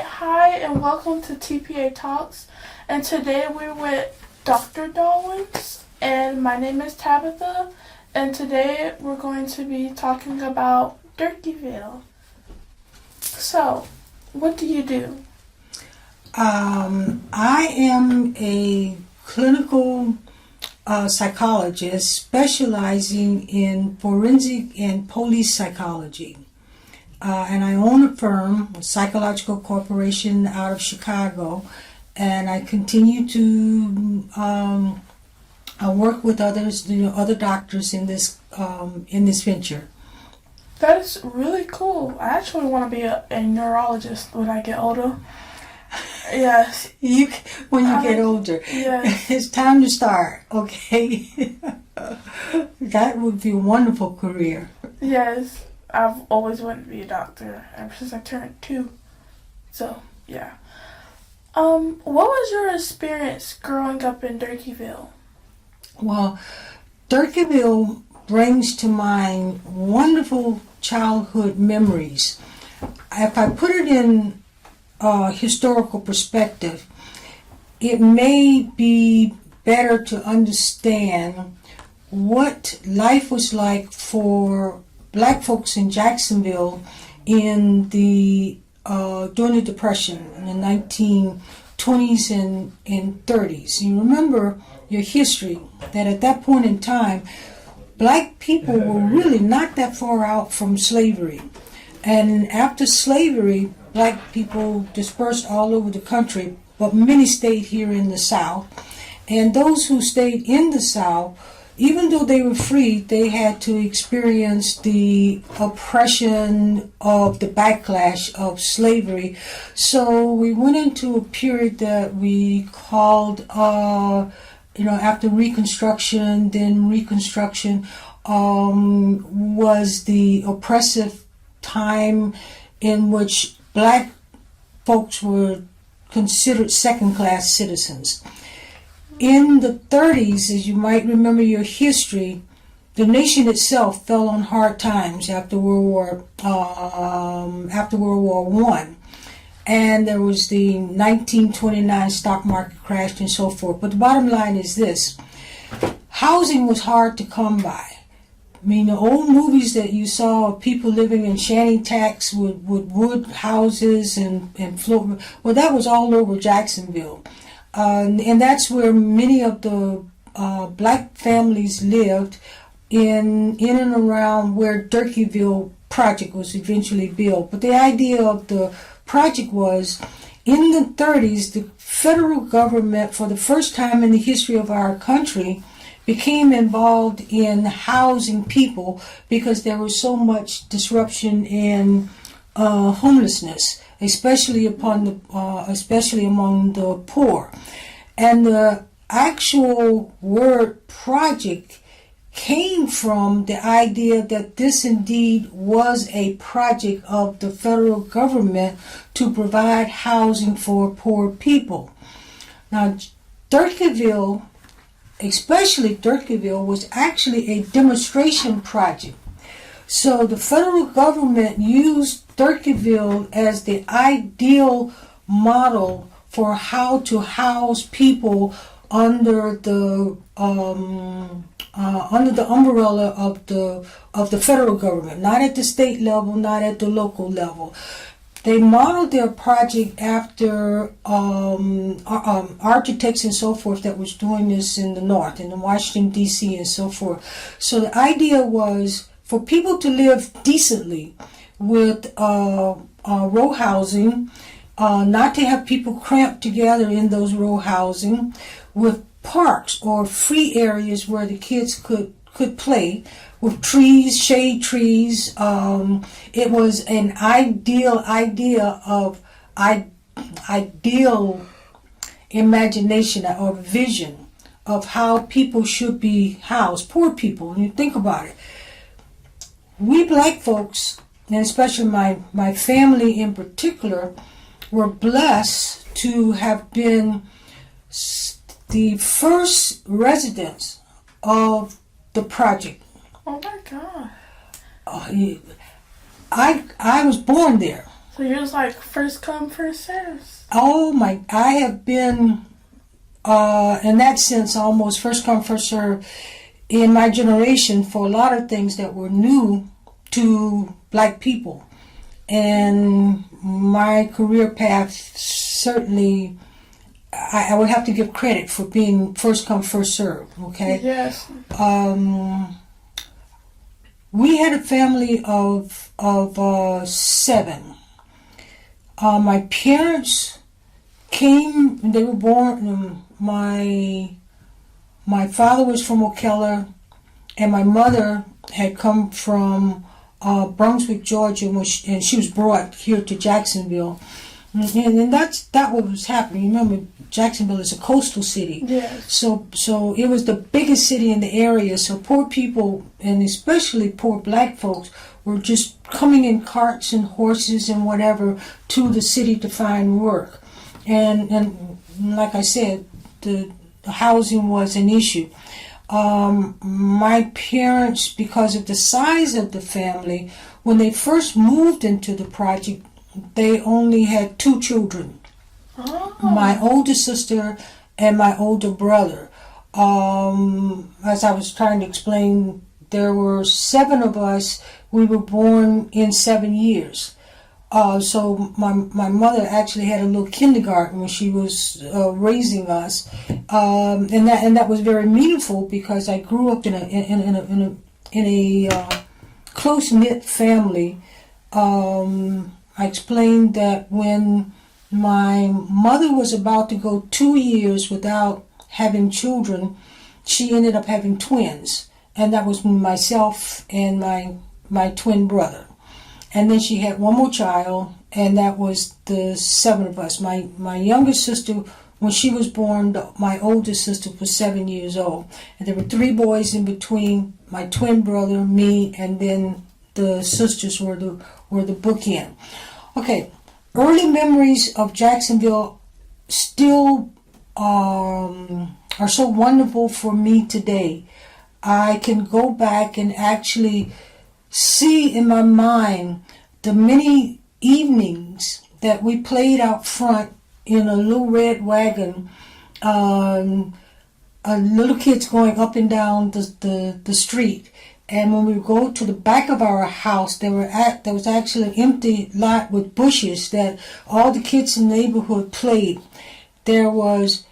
Hi, and welcome to TPA Talks. And today we're with Dr. Dawkins, and my name is Tabitha, and today we're going to be talking about Durkeeville. So, what do you do? I am a clinical psychologist specializing in forensic and police psychology. And I own a firm, a psychological corporation out of Chicago, and I continue to work with others, other doctors in this venture. That is really cool. I actually want to be a neurologist when I get older. Yes. When you get older. Yes. It's time to start, okay? That would be a wonderful career. Yes. I've always wanted to be a doctor ever since I turned 2. So, yeah. What was your experience growing up in Durkeeville? Well, Durkeeville brings to mind wonderful childhood memories. If I put it in historical perspective, it may be better to understand what life was like for Black folks in Jacksonville in the during the Depression in the 1920s and 30s. You remember your history that at that point in time, Black people were really not that far out from slavery. And after slavery, Black people dispersed all over the country, but many stayed here in the South. And those who stayed in the South, even though they were free, they had to experience the oppression of the backlash of slavery. So we went into a period that we called, after Reconstruction, then Reconstruction was the oppressive time in which Black folks were considered second-class citizens. In the 30s, as you might remember your history, the nation itself fell on hard times after World War I, and there was the 1929 stock market crash and so forth. But the bottom line is this: housing was hard to come by. I mean, the old movies that you saw of people living in shanty tacks with wood houses and floor, well, that was all over Jacksonville. And that's where many of the Black families lived in and around where Durkeeville project was eventually built. But the idea of the project was, in the 30s, the federal government, for the first time in the history of our country, became involved in housing people because there was so much disruption in homelessness, especially among the poor. And the actual word project came from the idea that this indeed was a project of the federal government to provide housing for poor people. Now, Durkeeville, especially Durkeeville, was actually a demonstration project. So the federal government used Durkeeville as the ideal model for how to house people under the umbrella of the federal government, not at the state level, not at the local level. They modeled their project after architects and so forth that was doing this in the North, in Washington, D.C. and so forth. So the idea was for people to live decently with row housing, not to have people cramped together in those row housing, with parks or free areas where the kids could play, with trees, shade trees. It was an ideal imagination or vision of how people should be housed, poor people. When you think about it, we Black folks, and especially my family in particular, were blessed to have been the first residents of the project. Oh my God. I was born there. So you're just like first come, first serve. Oh my, I have been, in that sense, almost first come, first serve in my generation for a lot of things that were new to black people. And my career path, certainly, I would have to give credit for being first come, first serve, okay? Yes. We had a family of 7. My parents came, they were born, my father was from Ocala, and my mother had come from Brunswick, Georgia, and she was brought here to Jacksonville. And that what was happening. Remember, Jacksonville is a coastal city. Yes. So it was the biggest city in the area. So poor people, and especially poor black folks, were just coming in carts and horses and whatever to the city to find work. And like I said, the housing was an issue. My parents, because of the size of the family, when they first moved into the project, they only had 2 children. Oh. My older sister and my older brother. As I was trying to explain, there were 7 of us. We were born in 7 years. So my mother actually had a little kindergarten when she was raising us, and that was very meaningful because I grew up in a close-knit family. I explained that when my mother was about to go 2 years without having children, she ended up having twins, and that was myself and my twin brother. And then she had one more child, and that was the 7 of us. My younger sister, when she was born, my older sister was 7 years old. And there were 3 boys in between, my twin brother, me, and then the sisters were the bookend. Okay, early memories of Jacksonville still are so wonderful for me today. I can go back and actually see in my mind the many evenings that we played out front in a little red wagon, little kids going up and down the street. And when we would go to the back of our house, there was actually an empty lot with bushes that all the kids in the neighborhood played. There was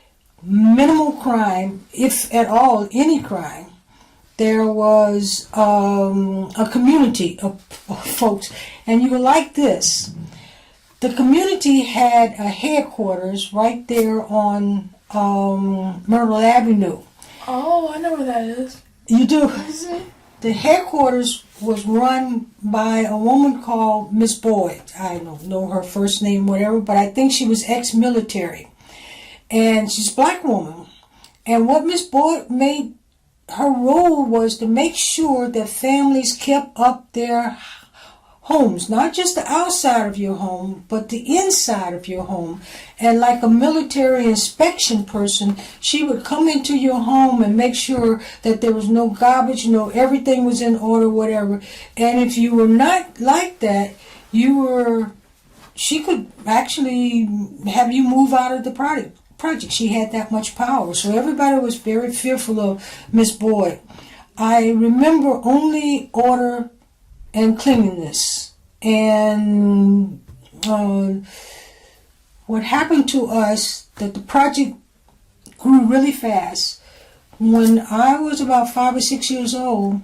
minimal crime, if at all any crime. There was a community of folks, and you were like this. The community had a headquarters right there on Myrtle Avenue. Oh, I know where that is. You do? Mm-hmm. The headquarters was run by a woman called Miss Boyd. I don't know her first name, whatever, but I think she was ex-military. And she's a black woman. And what Miss Boyd made her role was to make sure that families kept up their homes, not just the outside of your home, but the inside of your home. And like a military inspection person, she would come into your home and make sure that there was no garbage, everything was in order, whatever. And if you were not like that, she could actually have you move out of the project. She had that much power. So everybody was very fearful of Miss Boyd. I remember only order and cleanliness. And what happened to us, that the project grew really fast. When I was about 5 or 6 years old,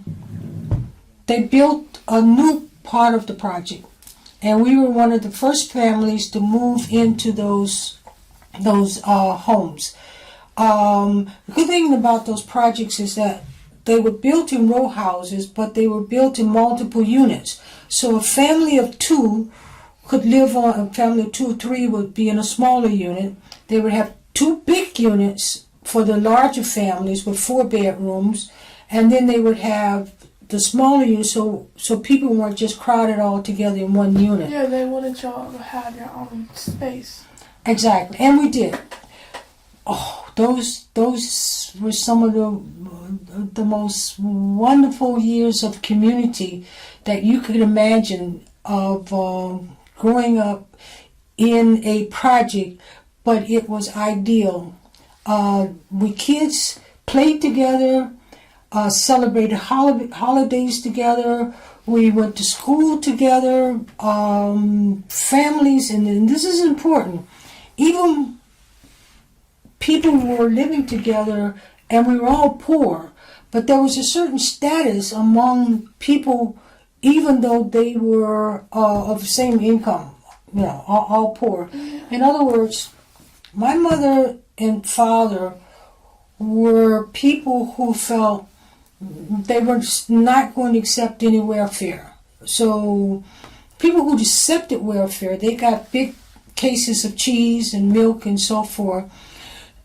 they built a new part of the project. And we were one of the first families to move into those homes. The good thing about those projects is that they were built in row houses, but they were built in multiple units. So a family of 2 could live on, a family of 2 or 3 would be in a smaller unit. They would have 2 big units for the larger families with 4 bedrooms, and then they would have the smaller units so people weren't just crowded all together in one unit. Yeah, they wanted y'all to have your own space. Exactly, and we did. Oh, those were some of the most wonderful years of community that you could imagine, of growing up in a project, but it was ideal. We kids played together, celebrated holidays together. We went to school together, families, and this is important. Even people were living together, and we were all poor, but there was a certain status among people, even though they were of the same income, all poor. In other words, my mother and father were people who felt they were not going to accept any welfare. So people who accepted welfare, they got big cases of cheese and milk and so forth.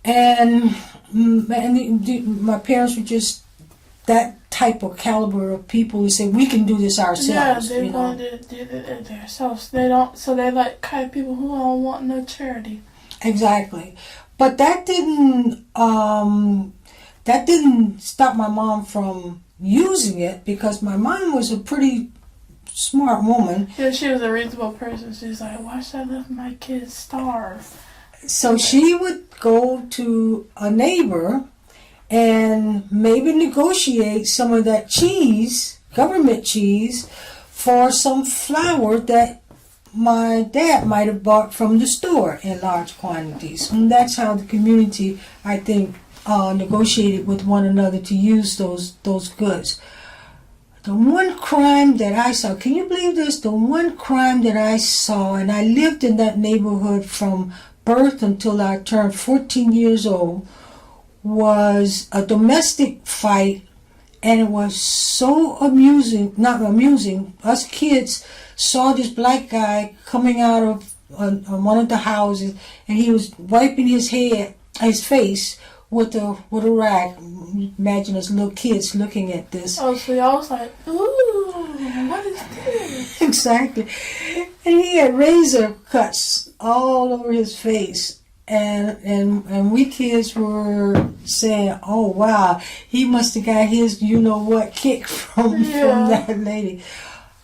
And my parents were just that type of caliber of people who say we can do this ourselves. Yeah, they wanted to do it themselves. So they like kind of people who don't want no charity. Exactly, but that didn't stop my mom from using it, because my mom was a pretty smart woman. Yeah, she was a reasonable person. She's like, why should I let my kids starve? So she would go to a neighbor and maybe negotiate some of that cheese, government cheese, for some flour that my dad might have bought from the store in large quantities. And that's how the community, I think, negotiated with one another to use those goods. The one crime that I saw, can you believe this? The one crime that I saw, and I lived in that neighborhood from birth until I turned 14 years old, was a domestic fight. And it was so amusing, not amusing, us kids saw this black guy coming out of one of the houses, and he was wiping his face with a rag. Imagine us little kids looking at this. Oh, so y'all was like, ooh, what is this? Exactly. And he had razor cuts all over his face. And we kids were saying, oh, wow, he must have got his you-know-what kick from that lady.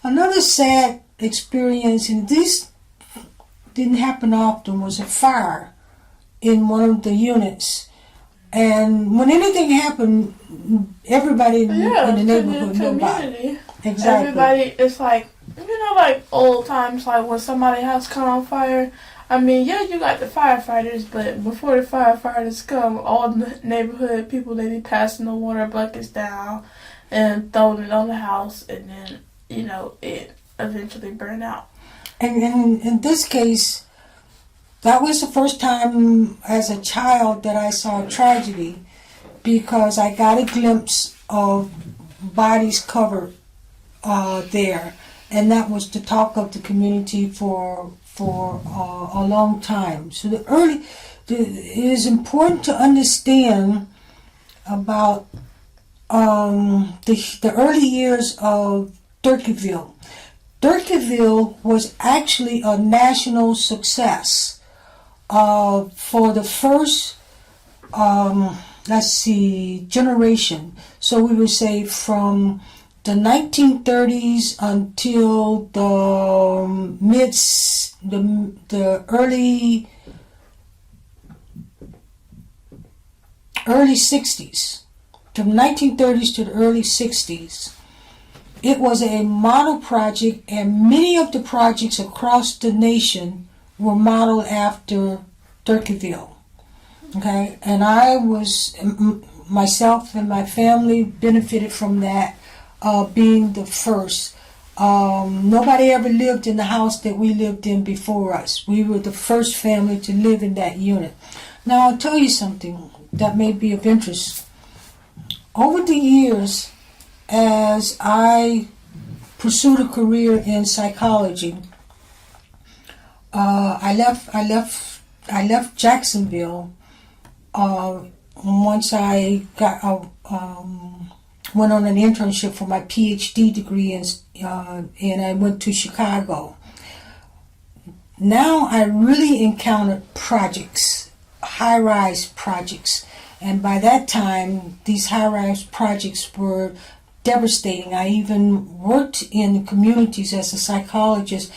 Another sad experience, and this didn't happen often, was a fire in one of the units. And when anything happened, everybody in the neighborhood knew about it. Exactly. Everybody, it's like, like old times, like when somebody's house caught on fire. I mean, yeah, you got the firefighters, but before the firefighters come, all the neighborhood people, they be passing the water buckets down and throwing it on the house, and then, it eventually burned out. And in this case, that was the first time as a child that I saw a tragedy, because I got a glimpse of bodies covered there, and that was the talk of the community for a long time. So it is important to understand about the early years of Durkeeville. Durkeeville was actually a national success for the first, generation. So we would say from the 1930s until the early 60s, from 1930s to the early 60s. It was a model project, and many of the projects across the nation were modeled after Durkeeville. Okay, and myself and my family benefited from that, being the first. Nobody ever lived in the house that we lived in before us. We were the first family to live in that unit. Now, I'll tell you something that may be of interest. Over the years, as I pursued a career in psychology, I left Jacksonville once I went on an internship for my PhD degree, and I went to Chicago. Now I really encountered projects, high-rise projects, and by that time these high-rise projects were devastating. I even worked in the communities as a psychologist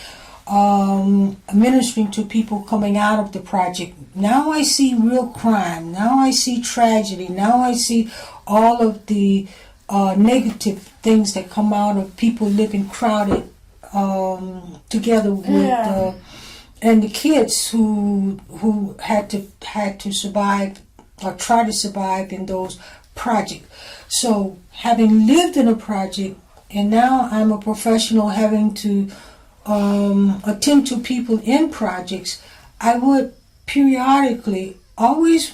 ministering to people coming out of the project. Now I see real crime. Now I see tragedy. Now I see all of the negative things that come out of people living crowded together with and the kids who had to survive or try to survive in those projects. So having lived in a project, and now I'm a professional having to attend to people in projects, I would periodically, almost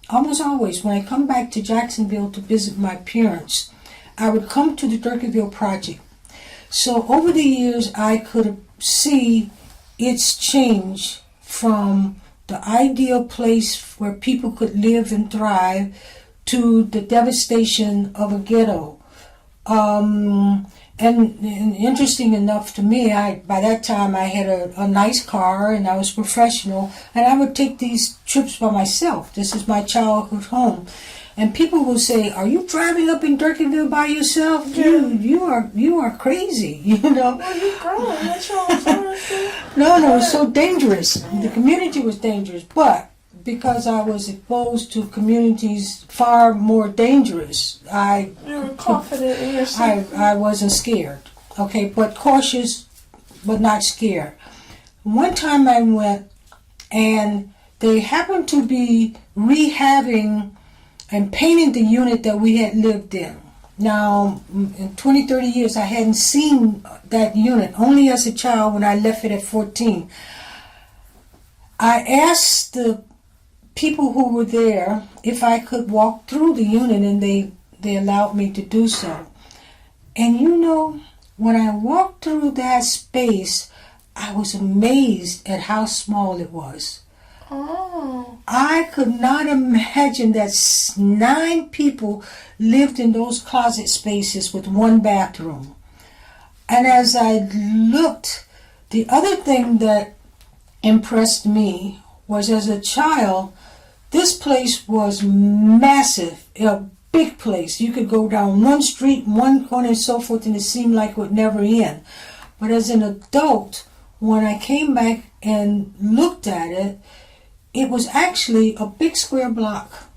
always, when I come back to Jacksonville to visit my parents, I would come to the Durkeeville project. So over the years, I could see its change from the ideal place where people could live and thrive to the devastation of a ghetto. And interesting enough to me, by that time I had a nice car and I was professional, and I would take these trips by myself. This is my childhood home. And people will say, "Are you driving up in Durkeeville by yourself? You are crazy, you know." Well, you growing. That's what I'm trying to say. No, it's so dangerous. The community was dangerous, but because I was exposed to communities far more dangerous, you were confident in yourself. I wasn't scared. Okay, but cautious, but not scared. One time I went, and they happened to be rehabbing and painting the unit that we had lived in. Now, in 20, 30 years, I hadn't seen that unit, only as a child when I left it at 14. I asked the people who were there if I could walk through the unit, and they allowed me to do so. And you know, when I walked through that space, I was amazed at how small it was. Oh. I could not imagine that 9 people lived in those closet spaces with one bathroom. And as I looked, the other thing that impressed me was, as a child, this place was massive, a big place. You could go down one street, one corner, and so forth, and it seemed like it would never end. But as an adult, when I came back and looked at it, it was actually a big square block.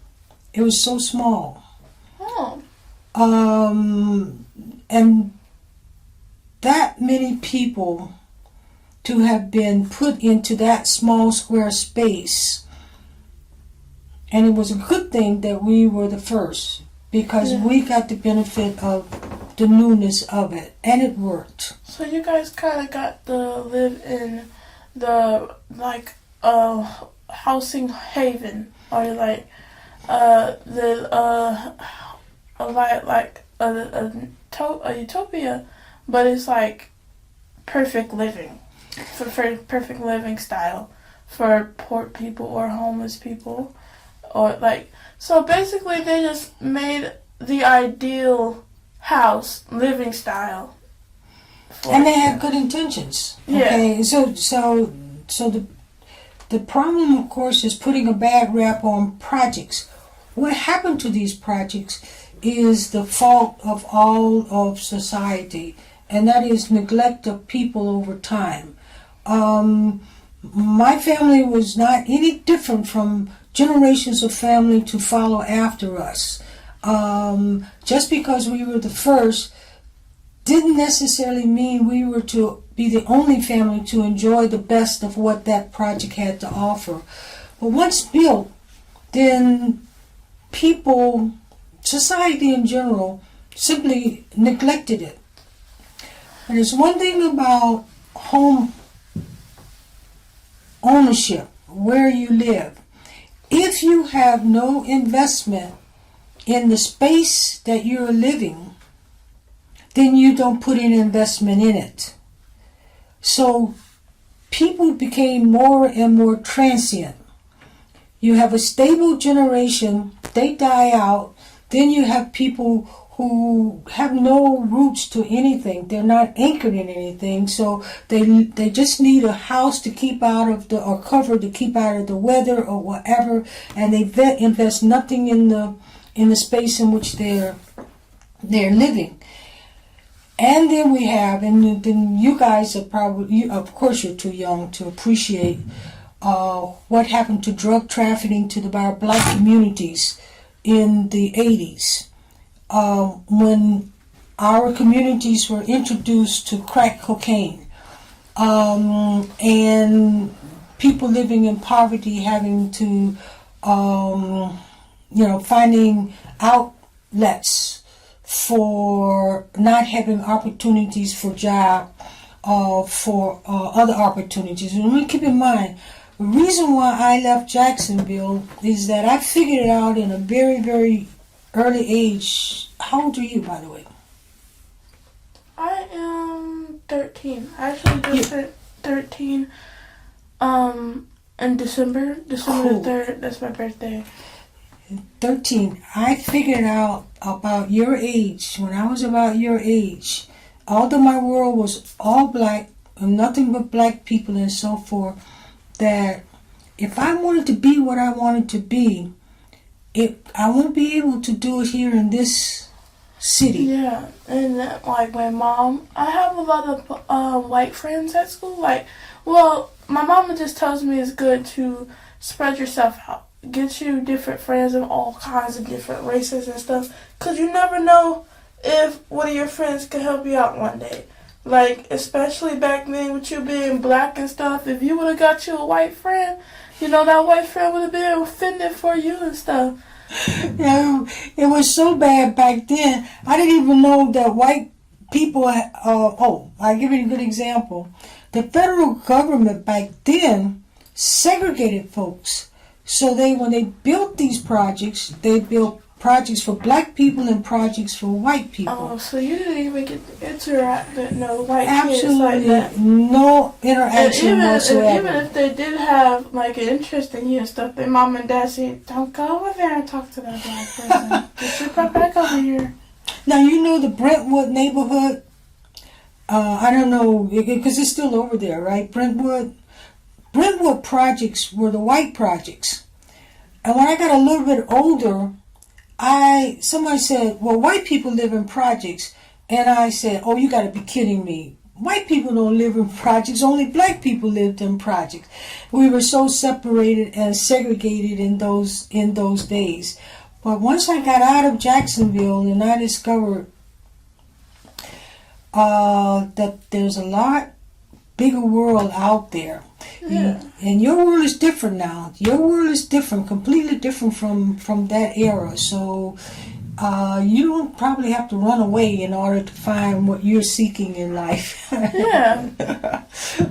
It was so small. Oh. And that many people to have been put into that small square space. And it was a good thing that we were the first, because we got the benefit of the newness of it, and it worked. So you guys kind of got to live in the, housing haven, or a utopia, but it's like perfect living, for perfect living style for poor people or homeless people, or so basically they just made the ideal house living style. And they had good intentions. Okay, so the problem, of course, is putting a bad rap on projects. What happened to these projects is the fault of all of society, and that is neglect of people over time. My family was not any different from generations of family to follow after us. Just because we were the first didn't necessarily mean we were to be the only family to enjoy the best of what that project had to offer. But once built, then people, society in general, simply neglected it. And there's one thing about home ownership, where you live. If you have no investment in the space that you're living, then you don't put any investment in it. So people became more and more transient. You have a stable generation, they die out, then you have people who have no roots to anything. They're not anchored in anything, so they just need a house to keep out of or cover to keep out of the weather or whatever, and they invest nothing in the space in which they're living. And then we have, and then you guys are probably, of course you're too young to appreciate what happened to drug trafficking to our black communities in the 80s, when our communities were introduced to crack cocaine, and people living in poverty having to, finding outlets for not having opportunities for job, for other opportunities. And we keep in mind, the reason why I left Jacksonville is that I figured it out in a very, very early age. How old are you, by the way? I am 13. I actually just turned 13 in December. December Cool. the 3rd. That's my birthday. 13. I figured out about your age, when I was about your age, although my world was all black and nothing but black people and so forth, that if I wanted to be what I wanted to be, I won't be able to do it here in this city. Yeah, and like my mom, I have a lot of white friends at school. Like, well, my mama just tells me it's good to spread yourself out, get you different friends of all kinds of different races and stuff, because you never know if one of your friends can help you out one day. Like, especially back then with you being black and stuff, if you would have got you a white friend, that white friend would have been offended for you and stuff. Yeah, it was so bad back then. I didn't even know that white people. I'll give you a good example. The federal government back then segregated folks. So when they built these projects, they built projects for black people and projects for white people. Oh, so you didn't even get to interact with no white Absolutely kids like that. No interaction whatsoever. And even if they did have like an interest in you and stuff, their mom and dad said, "Don't go over there and talk to that black person. Get your butt back over here." Now you know the Brentwood neighborhood. I don't know because it's still over there, right? Brentwood projects were the white projects, and when I got a little bit older, somebody said, "Well, white people live in projects," and I said, "Oh, you got to be kidding me! White people don't live in projects. Only black people lived in projects." We were so separated and segregated in those days. But once I got out of Jacksonville and I discovered that there's a lot bigger world out there. Yeah. And your world is different now. Your world is different, completely different from that era. So you don't probably have to run away in order to find what you're seeking in life. Yeah.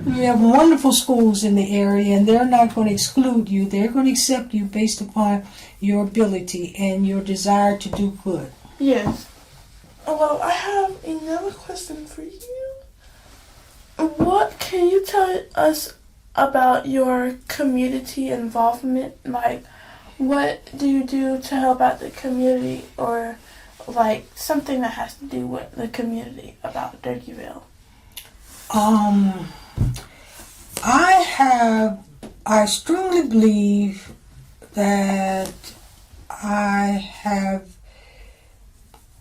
We have wonderful schools in the area, and they're not going to exclude you. They're going to accept you based upon your ability and your desire to do good. Yes. Well, I have another question for you. What can you tell us about your community involvement? Like, what do you do to help out the community, or like something that has to do with the community about Durkeeville? I strongly believe that I have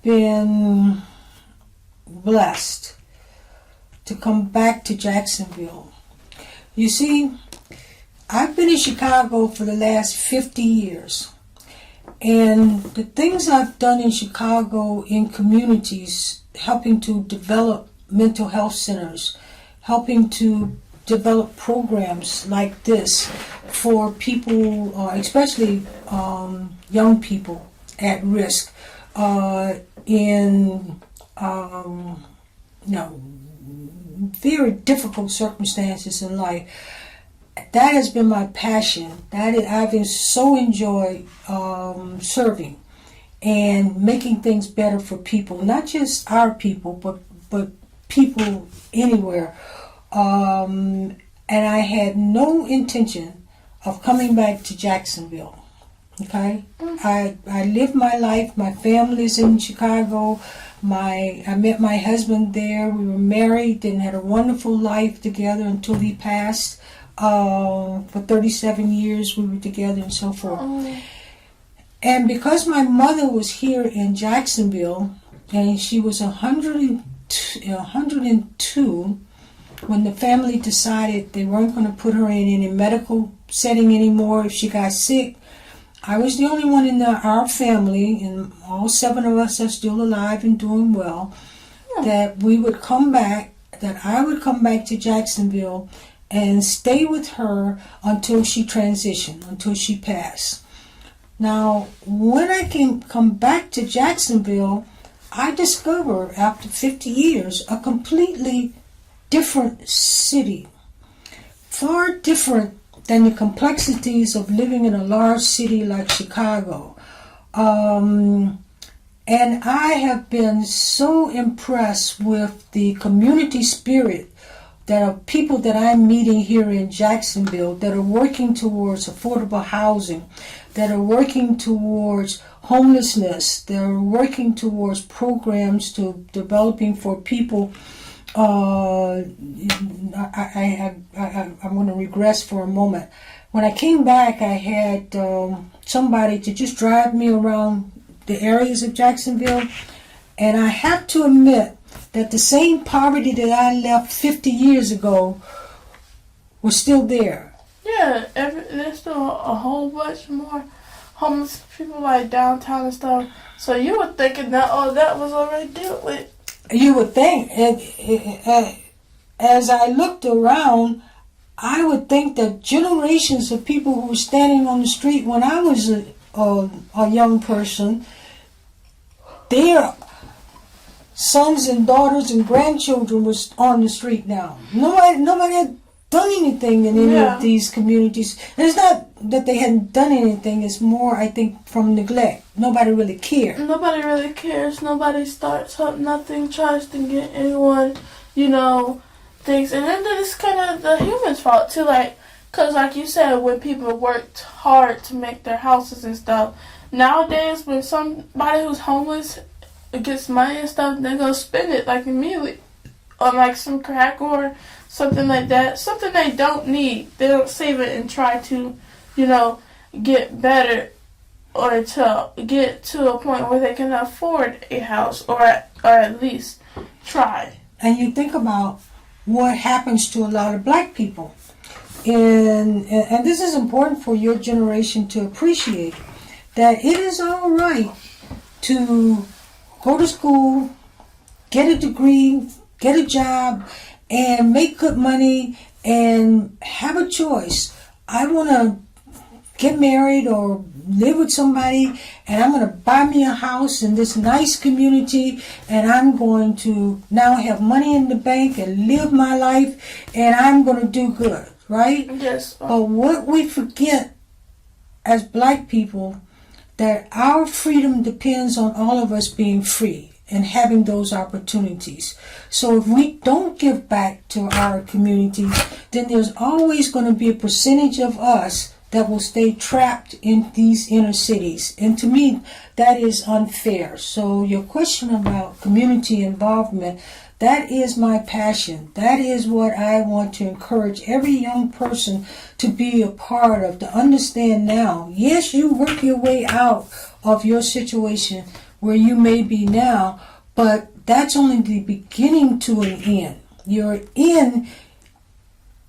been blessed to come back to Jacksonville. You see, I've been in Chicago for the last 50 years. And the things I've done in Chicago in communities, helping to develop mental health centers, helping to develop programs like this for people, especially young people at risk, in very difficult circumstances in life. That has been my passion. I've so enjoyed serving and making things better for people, not just our people, but people anywhere. And I had no intention of coming back to Jacksonville. Okay, I lived my life. My family's in Chicago. I met my husband there. We were married and had a wonderful life together until he passed. For 37 years we were together and so forth. And because my mother was here in Jacksonville, and she was 102 102 when the family decided they weren't going to put her in any medical setting anymore if she got sick. I was the only one in our family, and all 7 of us are still alive and doing well, that we would come back, that I would come back to Jacksonville and stay with her until she transitioned, until she passed. Now, when I come back to Jacksonville, I discovered after 50 years a completely different city, far different than the complexities of living in a large city like Chicago. And I have been so impressed with the community spirit that are people that I'm meeting here in Jacksonville that are working towards affordable housing, that are working towards homelessness, that are working towards programs to developing for people. I'm going to regress for a moment. When I came back, I had somebody to just drive me around the areas of Jacksonville, and I have to admit that the same poverty that I left 50 years ago was still there. Yeah, there's still a whole bunch more homeless people like downtown and stuff. So you were thinking that, that was already dealt with. You would think, as I looked around, I would think that generations of people who were standing on the street when I was a young person, their sons and daughters and grandchildren was on the street now. Nobody had done anything in any of these communities. And it's not that they hadn't done anything, it's more, I think, from neglect. Nobody really cared. Nobody really cares. Nobody starts up nothing, tries to get anyone, things. And then it's kind of the humans' fault, too. Because like you said, when people worked hard to make their houses and stuff, nowadays when somebody who's homeless gets money and stuff, they go spend it, immediately on, some crack or something like that. Something they don't need. They don't save it and try to, get better or to get to a point where they can afford a house or at least try. And you think about what happens to a lot of black people. And this is important for your generation to appreciate, that it is all right to go to school, get a degree, get a job, and make good money and have a choice. I want to get married or live with somebody, and I'm going to buy me a house in this nice community, and I'm going to now have money in the bank and live my life, and I'm going to do good, right? Yes. But what we forget as black people, that our freedom depends on all of us being free and having those opportunities. So if we don't give back to our communities, then there's always going to be a percentage of us that will stay trapped in these inner cities. And to me, that is unfair. So your question about community involvement, that is my passion. That is what I want to encourage every young person to be a part of, to understand now. Yes, you work your way out of your situation where you may be now, but that's only the beginning to an end. Your end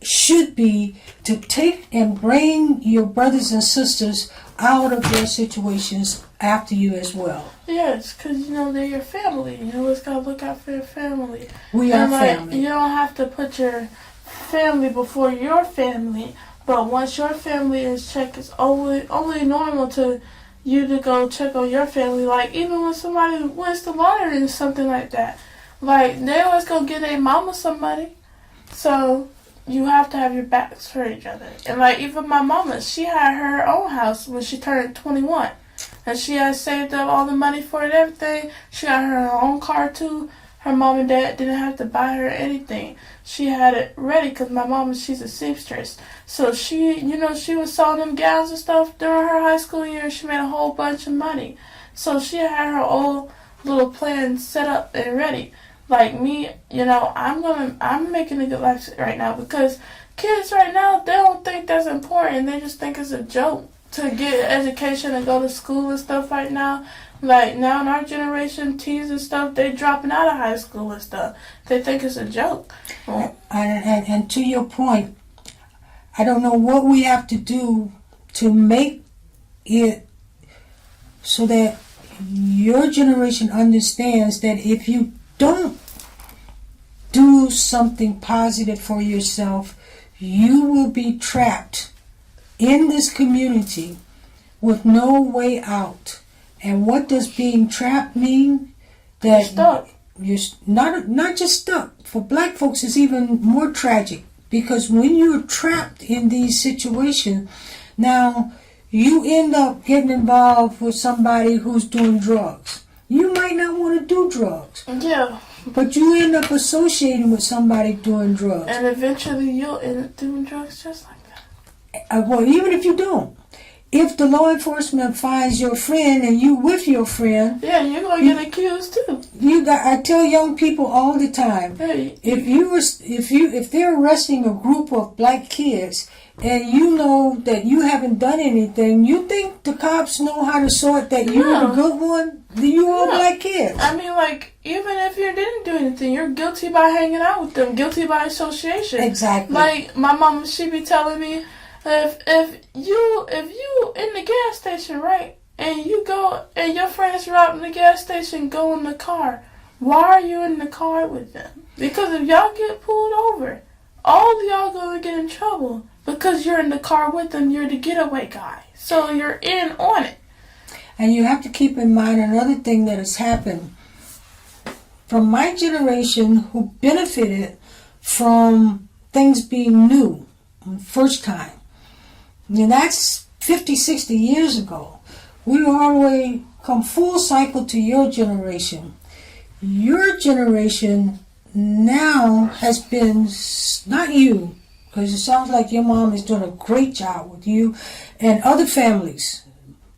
should be to take and bring your brothers and sisters out of their situations after you as well. Yes, because, they're your family. You always got to look out for your family. We are family. You don't have to put your family before your family, but once your family is checked, it's only normal to you to go check on your family. Even when somebody wins the lottery or something like that, they always go get their mama somebody. So you have to have your backs for each other. And even my mama, she had her own house when she turned 21. And she had saved up all the money for it and everything. She got her own car too. Her mom and dad didn't have to buy her anything. She had it ready because my mom, she's a seamstress. So she, she was selling them gowns and stuff during her high school year. She made a whole bunch of money. So she had her own little plan set up and ready. Like me, I'm making a good life right now because kids right now, they don't think that's important. They just think it's a joke to get education and go to school and stuff right now. Like, now in our generation, teens and stuff, they dropping out of high school and stuff. They think it's a joke. And to your point, I don't know what we have to do to make it so that your generation understands that if you don't do something positive for yourself, you will be trapped in this community with no way out. And what does being trapped mean? That You're stuck. You're not just stuck. For black folks, it's even more tragic, because when you're trapped in these situations, now you end up getting involved with somebody who's doing drugs. You might not want to do drugs. Yeah. But you end up associating with somebody doing drugs. And eventually you'll end up doing drugs just like that. Well, even if you don't. If the law enforcement finds your friend and you with your friend, yeah, you're gonna get accused too. I tell young people all the time, Hey, if they're arresting a group of black kids and you know that you haven't done anything, you think the cops know how to sort that you're the good one? You all black kids. I mean, like, even if you didn't do anything, you're guilty by hanging out with them, guilty by association. Exactly. Like, my mom, she be telling me, if you in the gas station, right, and you go and your friends are out in the gas station, go in the car, why are you in the car with them? Because if y'all get pulled over, all of y'all gonna get in trouble because you're in the car with them. You're the getaway guy, so you're in on it. And you have to keep in mind another thing that has happened. From my generation, who benefited from things being new, first time. And that's 50, 60 years ago. We already come full cycle to your generation. Your generation now has been, not you, because it sounds like your mom is doing a great job with you and other families.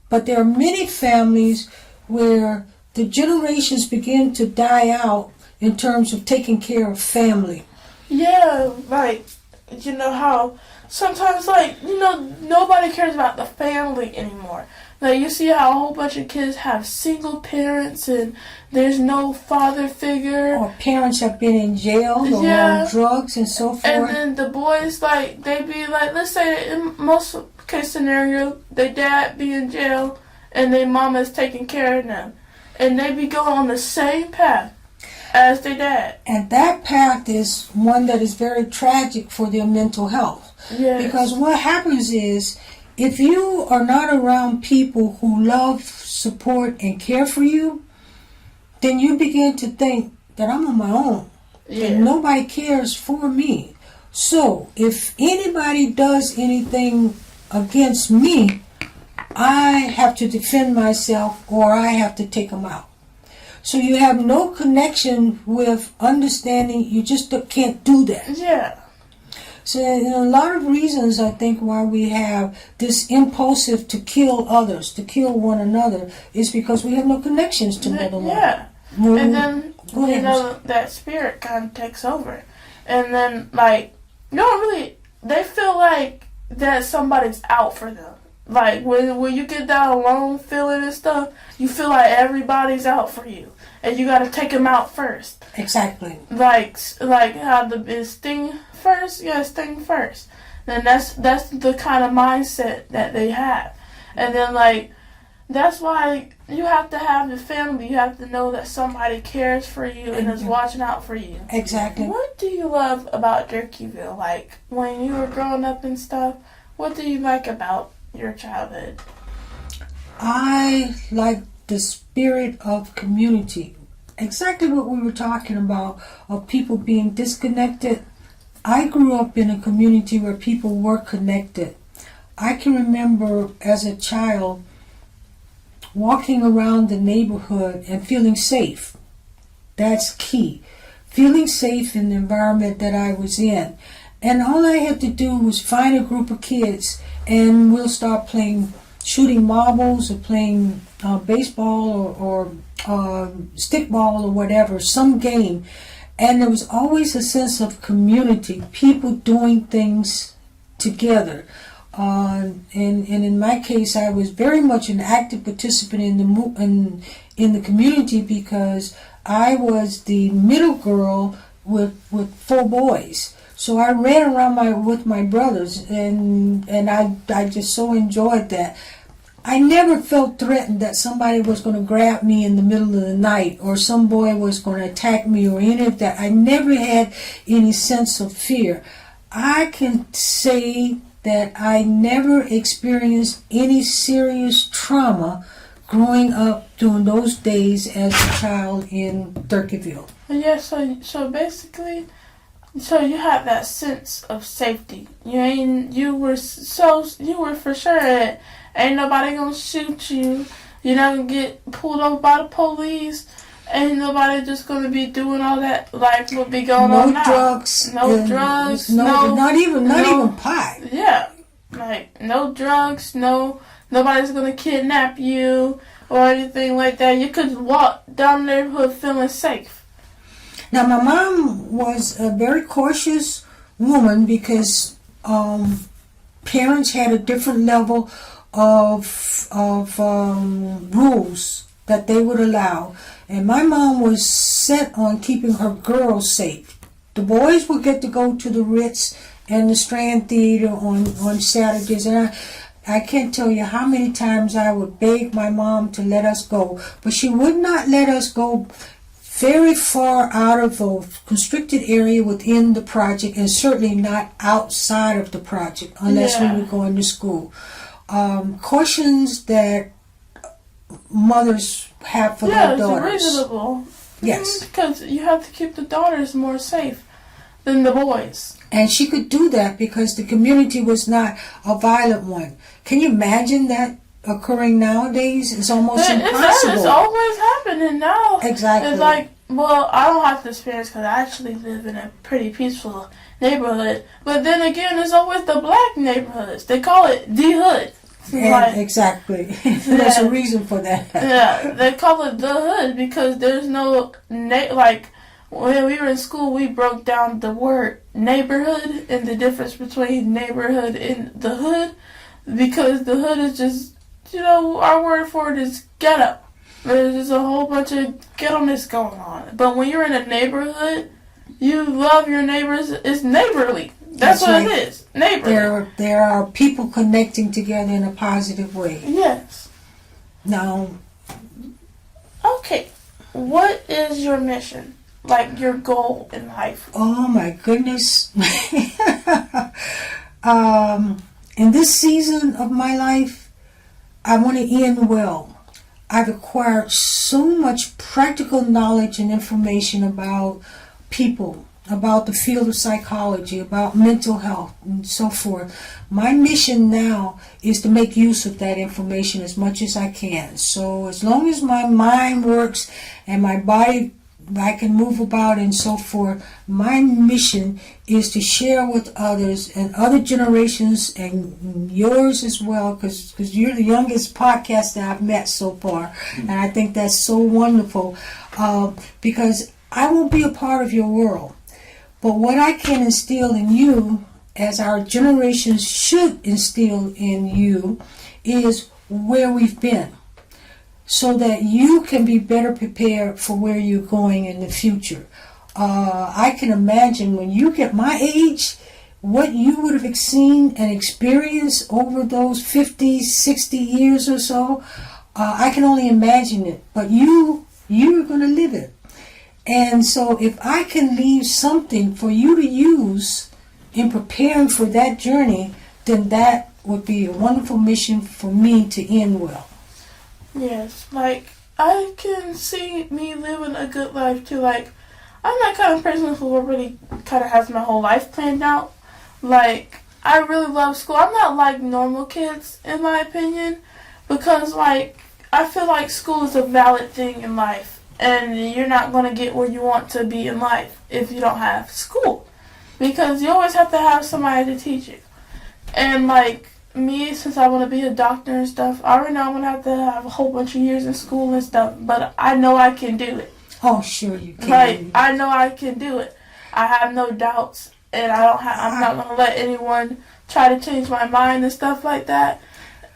But there are many families where the generations begin to die out in terms of taking care of family. Yeah, like, you know how sometimes, like, you know, nobody cares about the family anymore. Like, you see how a whole bunch of kids have single parents and there's no father figure. Or parents have been in jail or on drugs and so forth. And then the boys, like, they be like, let's say in most case scenario, their dad be in jail and their mama's taking care of them. And they be going on the same path as their dad. And that path is one that is very tragic for their mental health. Yes. Because what happens is, if you are not around people who love, support, and care for you, then you begin to think that I'm on my own. Yeah. And nobody cares for me. So, if anybody does anything against me, I have to defend myself or I have to take them out. So you have no connection with understanding. You just can't do that. Yeah. So a lot of reasons, I think, why we have this impulsive to kill others, to kill one another, is because we have no connections to another one. Yeah. And then, you know, that spirit kind of takes over. And then, like, you don't really, they feel like that somebody's out for them. Like, when you get that alone feeling and stuff, you feel like everybody's out for you. And you got to take them out first. Exactly. Like how is sting first? Yeah, sting first. And that's the kind of mindset that they have. And then, like, that's why you have to have the family. You have to know that somebody cares for you and is watching out for you. Exactly. What do you love about Durkeeville? Like, when you were growing up and stuff, what do you like about your childhood? I like the spirit of community. Exactly what we were talking about, of people being disconnected. I grew up in a community where people were connected. I can remember as a child walking around the neighborhood and feeling safe. That's key. Feeling safe in the environment that I was in. And all I had to do was find a group of kids and we'll start playing, shooting marbles or playing baseball or stickball or whatever, some game. And there was always a sense of community, people doing things together. And in my case, I was very much an active participant in the community because I was the middle girl with 4 boys. So I ran around with my brothers, and I just so enjoyed that. I never felt threatened that somebody was going to grab me in the middle of the night or some boy was going to attack me or any of that. I never had any sense of fear. I can say that I never experienced any serious trauma growing up during those days as a child in Durkeeville. Yeah, so basically, so you have that sense of safety. You were for sure that ain't nobody gonna shoot you. You're not gonna get pulled over by the police. Ain't nobody just gonna be doing all that like what be going on now. No drugs. Not even pot. Yeah, like no drugs. Nobody's gonna kidnap you or anything like that. You could walk down the neighborhood feeling safe. Now, my mom was a very cautious woman because parents had a different level of rules that they would allow. And my mom was set on keeping her girls safe. The boys would get to go to the Ritz and the Strand Theater on Saturdays. And I can't tell you how many times I would beg my mom to let us go. But she would not let us go very far out of the constricted area within the project, and certainly not outside of the project unless we were going to school. Cautions that mothers have for their daughters. It's reasonable. Yes. Because you have to keep the daughters more safe than the boys. And she could do that because the community was not a violent one. Can you imagine that occurring nowadays? It's almost impossible. It's always happening now. Exactly. It's like, well, I don't have this experience because I actually live in a pretty peaceful neighborhood. But then again, there's always the black neighborhoods. They call it the hood. Exactly. There's a reason for that. Yeah, they call it the hood because there's no, like, when we were in school, we broke down the word neighborhood and the difference between neighborhood and the hood, because the hood is just, our word for it is ghetto. There's just a whole bunch of ghetto-ness going on. But when you're in a neighborhood, you love your neighbors. It's neighborly. That's what right. It is. Neighborly. There are people connecting together in a positive way. Yes. Now. Okay. What is your mission? Like your goal in life? Oh my goodness. In this season of my life, I want to end well. I've acquired so much practical knowledge and information about people, about the field of psychology, about mental health, and so forth. My mission now is to make use of that information as much as I can. So as long as my mind works and my body, I can move about and so forth, my mission is to share with others and other generations and yours as well, because you're the youngest podcaster I've met so far, and I think that's so wonderful, because I won't be a part of your world, but what I can instill in you, as our generations should instill in you, is where we've been, so that you can be better prepared for where you're going in the future. I can imagine when you get my age, what you would have seen and experienced over those 50, 60 years or so. I can only imagine it, but you're going to live it. And so if I can leave something for you to use in preparing for that journey, then that would be a wonderful mission for me to end well. Yes, like, I can see me living a good life too. Like, I'm that kind of person who really kind of has my whole life planned out. Like, I really love school. I'm not like normal kids, in my opinion, because, like, I feel like school is a valid thing in life, and you're not going to get where you want to be in life if you don't have school, because you always have to have somebody to teach you. And, like, me, since I want to be a doctor and stuff, I already know I'm going to have a whole bunch of years in school and stuff, but I know I can do it. Oh, sure you can. Like, I know I can do it. I have no doubts, and I'm not going to let anyone try to change my mind and stuff like that.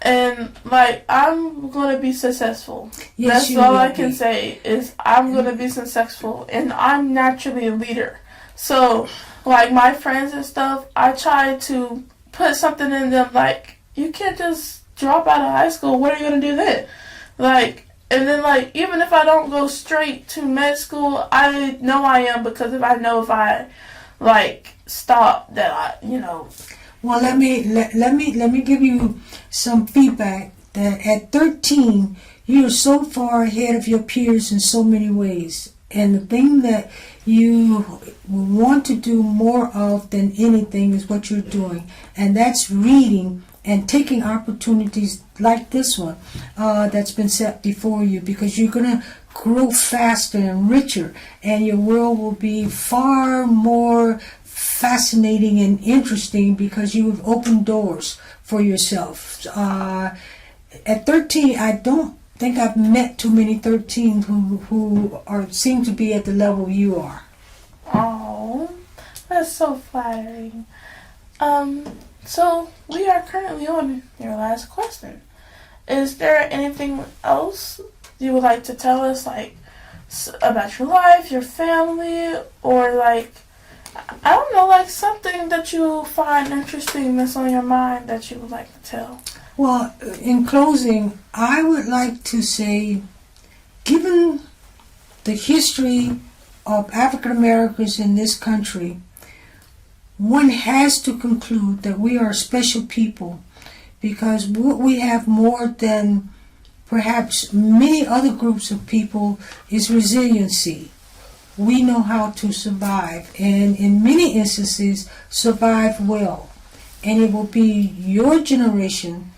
And like I'm gonna be successful. Yes, That's all I can say is I'm gonna be successful, and I'm naturally a leader. So like my friends and stuff, I try to put something in them like you can't just drop out of high school. What are you gonna do then? Like, and then like even if I don't go straight to med school, I know I am because if I like stop that Well, let me give you some feedback that at 13 you're so far ahead of your peers in so many ways, and the thing that you want to do more of than anything is what you're doing, and that's reading and taking opportunities like this one that's been set before you, because you're going to grow faster and richer, and your world will be far more fascinating and interesting because you have opened doors for yourself. At 13, I don't think I've met too many 13s who seem to be at the level you are. Oh, that's so flattering. So we are currently on your last question. Is there anything else you would like to tell us, like about your life, your family, or like I don't know, like something that you find interesting that's on your mind that you would like to tell? Well, in closing, I would like to say, given the history of African Americans in this country, one has to conclude that we are special people, because what we have more than perhaps many other groups of people is resiliency. We know how to survive, and in many instances survive well. And it will be your generation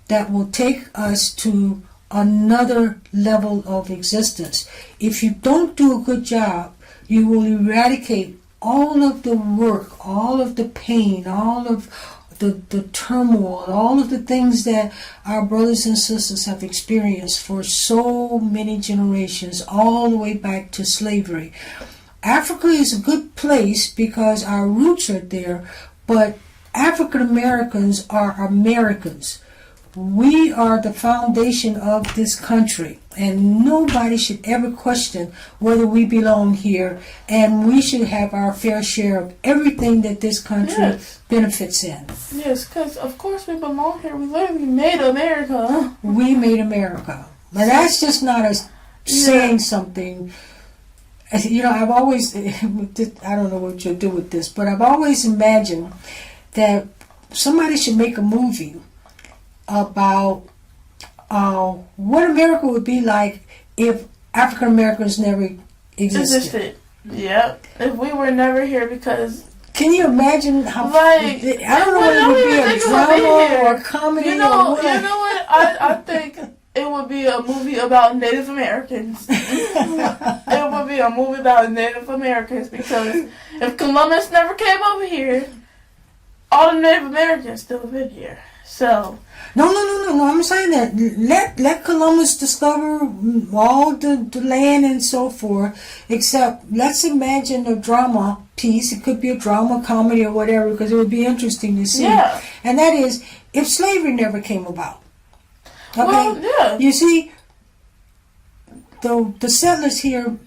that will take us to another level of existence. If you don't do a good job, you will eradicate all of the work, all of the pain, all of the turmoil, all of the things that our brothers and sisters have experienced for so many generations, all the way back to slavery. Africa is a good place because our roots are there, but African Americans are Americans. We are the foundation of this country, and nobody should ever question whether we belong here, and we should have our fair share of everything that this country benefits in. Yes, because of course we belong here. We literally made America. We made America. But that's just not us saying something. You know, I've always, I don't know what you'll do with this, but I've always imagined that somebody should make a movie about what America would be like if African Americans never existed. Yep. If we were never here, because can you imagine how? Like, I don't know whether it would be a drama or a comedy. You know what? I think it would be a movie about Native Americans. It would be a movie about Native Americans, because if Columbus never came over here, all the Native Americans still have been here. So no. I'm saying that let Columbus discover all the land and so forth. Except let's imagine a drama piece. It could be a drama, comedy, or whatever, because it would be interesting to see. Yeah. And that is if slavery never came about. Okay. Well, yeah. You see, the settlers here,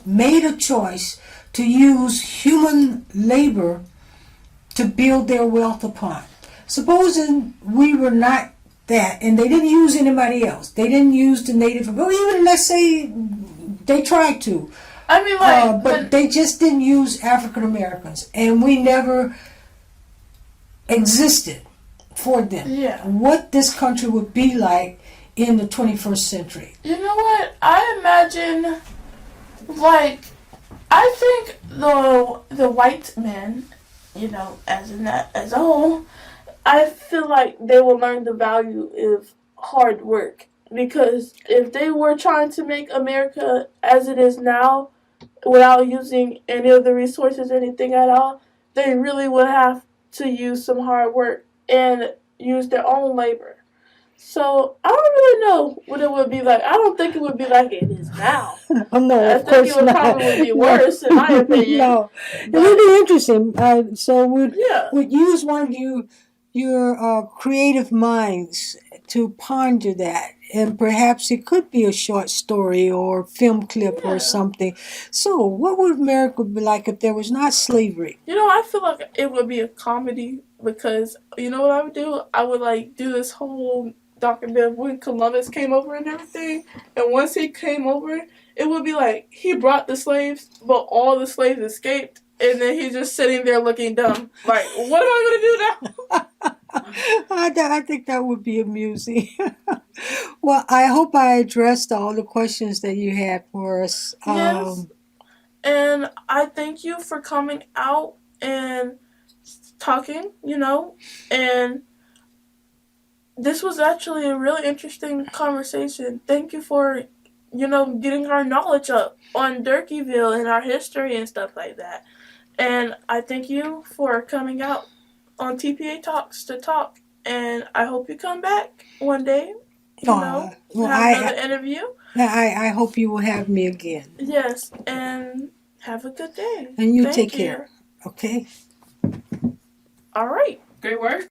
made a choice to use human labor to build their wealth upon. Supposing we were not that, and they didn't use anybody else. They didn't use the native, well, even let's say they tried to. I mean, but they just didn't use African Americans, and we never existed for them. Yeah. What this country would be like in the 21st century. You know what? I imagine, like, I think the white men, you know, as a whole, I feel like they will learn the value of hard work, because if they were trying to make America as it is now without using any of the resources, anything at all, they really would have to use some hard work and use their own labor. So I don't really know what it would be like. I don't think it would be like it is now. Oh no, I of think course it would not. probably be No. worse, in my opinion. No, it But would be interesting. So yeah, would use one of your creative minds to ponder that, and perhaps it could be a short story or film clip or yeah. something. So, what would America be like if there was not slavery? You know, I feel like it would be a comedy because you know what I would do? I would like do this whole documentary when Columbus came over and everything. And once he came over, it would be like he brought the slaves, but all the slaves escaped. And then he's just sitting there looking dumb. Like, what am I going to do now? I think that would be amusing. Well, I hope I addressed all the questions that you had for us. Yes. And I thank you for coming out and talking, and this was actually a really interesting conversation. Thank you for, getting our knowledge up on Durkeeville and our history and stuff like that. And I thank you for coming out on TPA Talks to talk. And I hope you come back one day, Well, have another interview. I hope you will have me again. Yes, and have a good day. And you Thank take you. care. Okay. All right. Great work.